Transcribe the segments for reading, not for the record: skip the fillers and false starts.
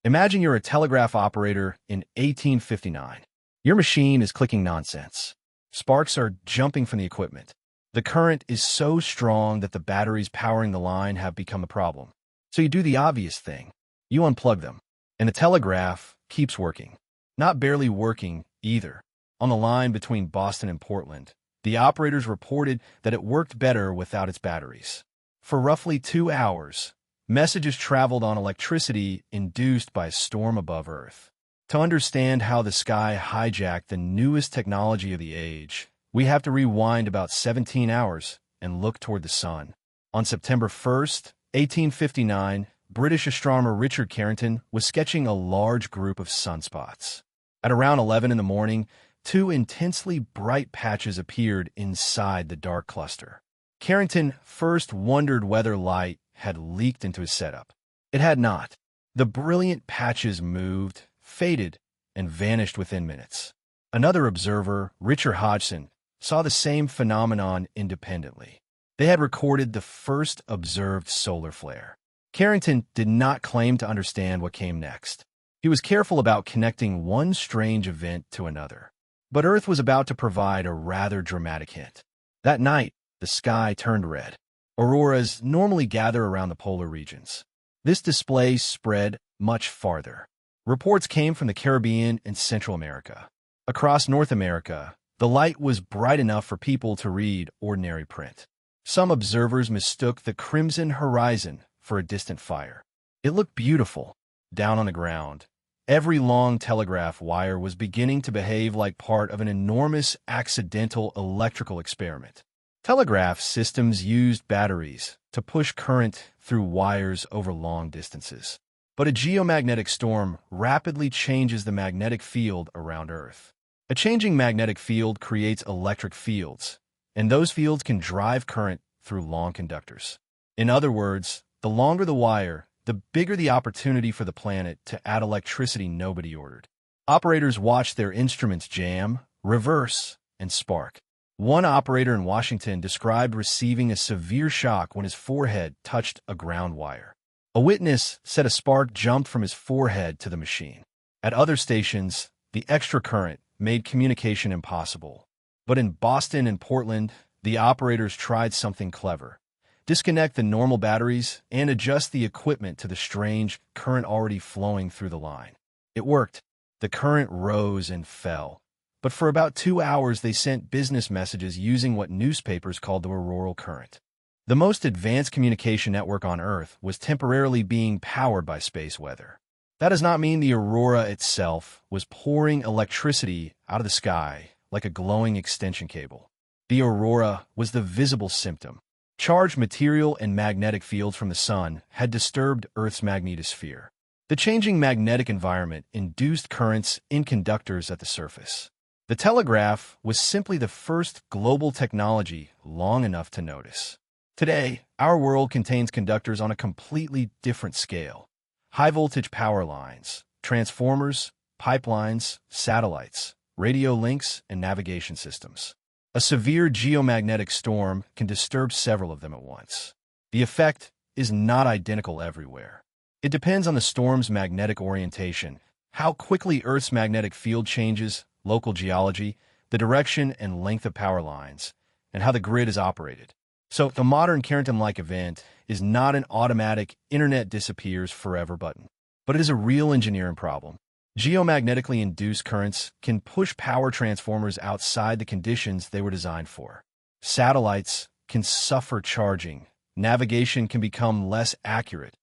Imagine you're a telegraph operator in 1859. Your machine is clicking nonsense. Sparks are jumping from the equipment. The current is so strong that the batteries powering the line have become a problem. So you do the obvious thing. You unplug them. And the telegraph keeps working. Not barely working, either. On the line between Boston and Portland, the operators reported that it worked better without its batteries. For roughly 2 hours, messages traveled on electricity induced by a storm above Earth. To understand how the sky hijacked the newest technology of the age, we have to rewind about 17 hours and look toward the sun. On September 1st, 1859, British astronomer Richard Carrington was sketching a large group of sunspots. At around 11 in the morning, 2 intensely bright patches appeared inside the dark cluster. Carrington first wondered whether light had leaked into his setup. It had not. The brilliant patches moved, faded, and vanished within minutes. Another observer, Richard Hodgson, saw the same phenomenon independently. They had recorded the first observed solar flare. Carrington did not claim to understand what came next. He was careful about connecting one strange event to another. But Earth was about to provide a rather dramatic hint. That night, the sky turned red. Auroras normally gather around the polar regions. This display spread much farther. Reports came from the Caribbean and Central America. Across North America, the light was bright enough for people to read ordinary print. Some observers mistook the crimson horizon for a distant fire. It looked beautiful. Down on the ground, every long telegraph wire was beginning to behave like part of an enormous accidental electrical experiment. Telegraph systems used batteries to push current through wires over long distances. But a geomagnetic storm rapidly changes the magnetic field around Earth. A changing magnetic field creates electric fields, and those fields can drive current through long conductors. In other words, the longer the wire, the bigger the opportunity for the planet to add electricity nobody ordered. Operators watched their instruments jam, reverse, and spark. One operator in Washington described receiving a severe shock when his forehead touched a ground wire. A witness said a spark jumped from his forehead to the machine. At other stations, the extra current made communication impossible. But in Boston and Portland, the operators tried something clever. Disconnect the normal batteries and adjust the equipment to the strange current already flowing through the line. It worked. The current rose and fell. But for about 2 hours, they sent business messages using what newspapers called the auroral current. The most advanced communication network on Earth was temporarily being powered by space weather. That does not mean the aurora itself was pouring electricity out of the sky like a glowing extension cable. The aurora was the visible symptom. Charged material and magnetic fields from the sun had disturbed Earth's magnetosphere. The changing magnetic environment induced currents in conductors at the surface. The telegraph was simply the first global technology long enough to notice. Today, our world contains conductors on a completely different scale. High-voltage power lines, transformers, pipelines, satellites, radio links, and navigation systems. A severe geomagnetic storm can disturb several of them at once. The effect is not identical everywhere. It depends on the storm's magnetic orientation, how quickly Earth's magnetic field changes, local geology, the direction and length of power lines, and how the grid is operated. So the modern Carrington-like event is not an automatic internet disappears forever button, but it is a real engineering problem. Geomagnetically induced currents can push power transformers outside the conditions they were designed for. Satellites can suffer charging. Navigation can become less accurate.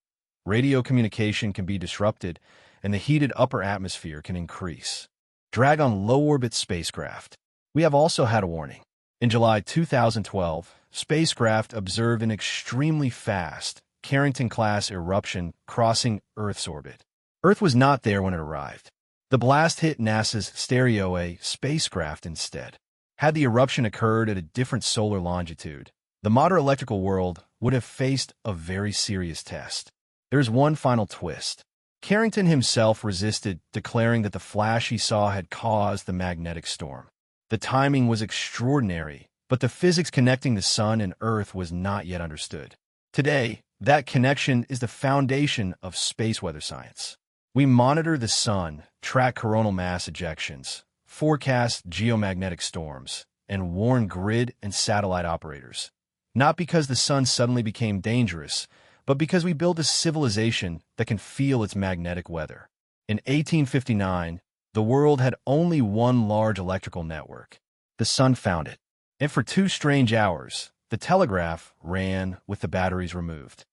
Radio communication can be disrupted, and the heated upper atmosphere can increase. Drag on low-orbit spacecraft. We have also had a warning. In July 2012, spacecraft observed an extremely fast Carrington-class eruption crossing Earth's orbit. Earth was not there when it arrived. The blast hit NASA's STEREO-A spacecraft instead. Had the eruption occurred at a different solar longitude, the modern electrical world would have faced a very serious test. There's one final twist. Carrington himself resisted, declaring that the flash he saw had caused the magnetic storm. The timing was extraordinary, but the physics connecting the sun and Earth was not yet understood. Today, that connection is the foundation of space weather science. We monitor the sun, track coronal mass ejections, forecast geomagnetic storms, and warn grid and satellite operators. Not because the sun suddenly became dangerous, but because we built a civilization that can feel its magnetic weather. In 1859, the world had only one large electrical network. The sun found it. And for 2 strange hours, the telegraph ran with the batteries removed.